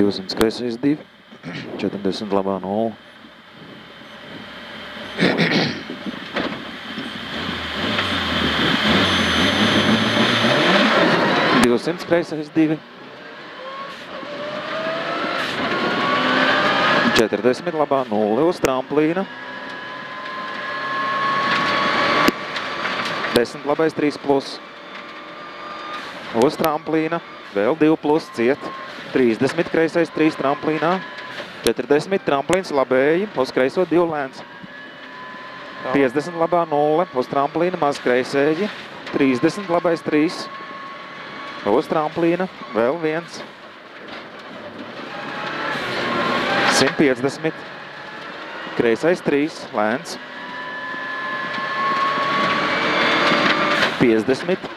200 kreisais 2, 40 labā 0. Divsimts kreisais 2, 40 labā 0 uz tramplīna, 10 labais 3 plus, uz tramplīna, vēl 2 plus ciet, 30 kreisais 3 tramplīnā, 40 tramplīns labēji, uz kreiso 2 lēns, 50 labā 0 uz tramplīna maz kreisēji, 30 labais 3, uz tramplīna, vēl 1, 150, kreisais 3, lēns, 50,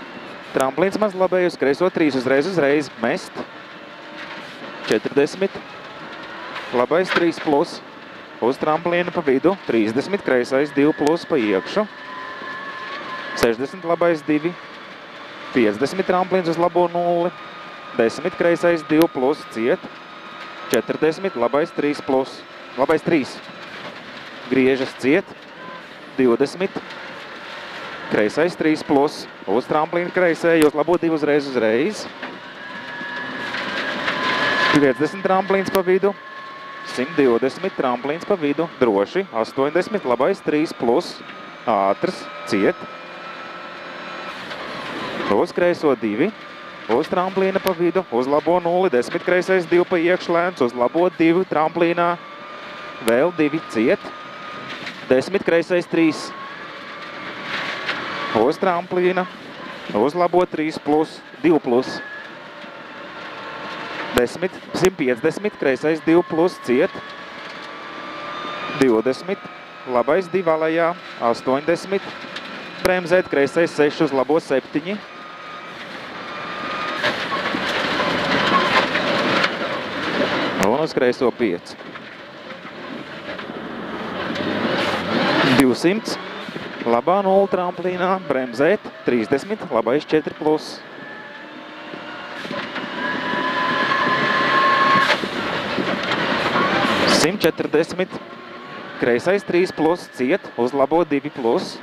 tramplīns maz labēji uz kreiso 3, uzreiz, mest, 40, labais 3 plus, uz tramplīna pa vidu, 30, kreisais 2 plus pa iekšu, 60, labais 2, 50 tramplīns uz labo 0, 10 kreisais 2 plus ciet, 40 labais 3 plus, labais 3, griežas ciet, 20, kreisais 3 plus, uz tramplīna kreisēji, uz labo 2 uzreiz, 50 tramplīns pa vidu, 120 tramplīns pa vidu, droši, 80 labais 3 plus, ātrs, ciet, uz kreiso 2, uz tramplīna pa vidu, uz labo 0, 10 kreisais 2 pa iekšlēns, uz labo 2 tramplīnā, vēl 2 ciet, 10 kreisais 3, uz tramplīna, uz labo 3 plus, 2 plus, 10, 150, kreisais 2 plus ciet, 20, labais 2 alejā, 80, bremzēt, kreisais 6 uz labo 7, un uz kreiso 5. 200, labā 0 tramplīnā, bremzēt, 30, labais 4 plus. 140, kreisais 3 plus, ciet, uz labo 2 plus,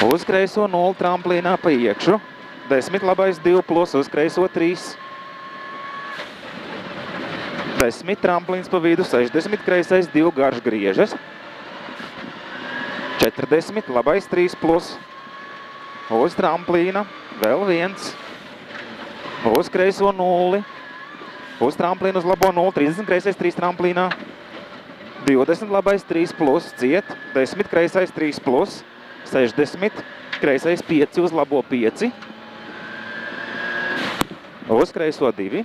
uz kreiso 0 tramplīnā pa iekšu, 10 labais 2 plus, uz kreiso 3, 10 tramplīns pa vidu, 60 kreisais 2 garš griežas, 40 labais 3 plus, uz tramplīna, vēl 1, uz kreiso 0, uz tramplīnu uz labo 0, 30 kreisais 3 tramplīnā, 20 labais 3 plus, ciet, 10 kreisais 3 plus, 60 kreisais 5 uz labo 5, uz kreiso 2,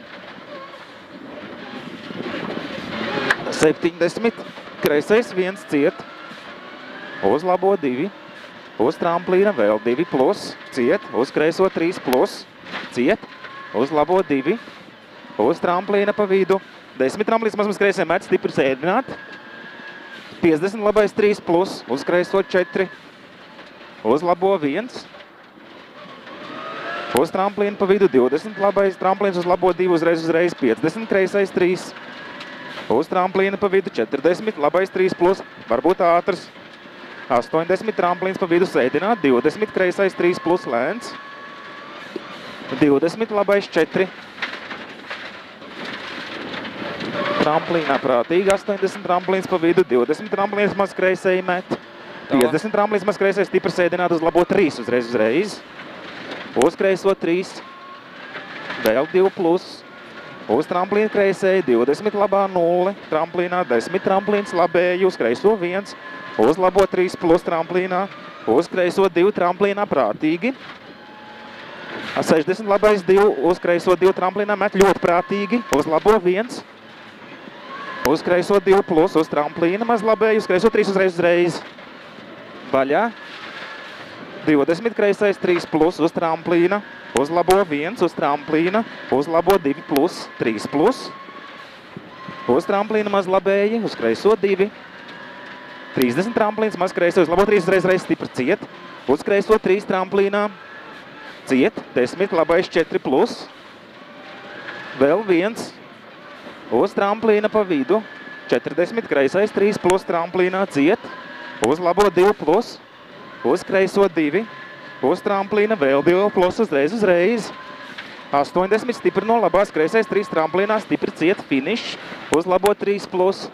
70 kreisais 1 ciet, uz labo 2, uz tramplīna vēl 2 plus, ciet, uz kreiso 3 plus, ciet, uz labo 2, uz tramplīna pa vidu, 10 tramplīns mazmaz kreisē met, stipri sēdināt, 50 labais 3 plus, uz kreiso 4, uz labo 1, uz tramplīna pa vidu, 20 labais tramplīns uz labo 2 uzreiz, 50 kreisais 3, uz tramplīna pa vidu, 40 labais 3 plus, varbūt ātrs, 80 tramplīns pa vidu sēdināt, 20 kreisais 3 plus lēns, 20 labais 4, tramplīnā prātīgi, 80 tramplīns pa vidu, 20 tramplīns maz kreisēji met, 50 tramplīns maz kreisēji stipri sēdināt uz labo 3 uzreiz, uz kreiso 3, vēl 2 plus, uz tramplīna kreisēji, 20 labā 0, tramplīnā 10 tramplīns labēji, uz kreiso 1, uz labo 3 plus tramplīnā, uz kreiso 2 tramplīnā prātīgi, 60 labais 2, uz kreiso 2 tramplīnā met ļoti prātīgi, uz labo 1, uz kreiso 2 plus, uz tramplīna maz labēji, uz kreiso 3 uzreiz, vaļā, 20 kreisais 3 plus, uz tramplīna, uz labo 1, uz tramplīna, uz labo 2 plus, 3 plus, uz tramplīna maz labēji, uz kreiso 2, 30 tramplīns maz kreiso, uz labo 3 uzreiz stipri ciet, uz kreiso 3 tramplīnā, ciet, 10 labais 4 plus, Vēl viens. Uz tramplīna pa vidu. 40 kreisais, 3 plus tramplīnā ciet. Uz labo 2 plus. Uz kreiso 2. Uz tramplīna vēl 2 plus uzreiz. 80 stipri no labās kreisais, 3 tramplīnā stipri ciet, finish. Uz labo 3 plus.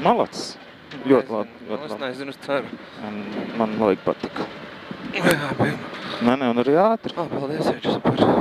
Malacis. Ļoti labi. Es nezinu, es ceru. Man laika patika. Jā, bija. Nē, un arī ātri. Paldies, super.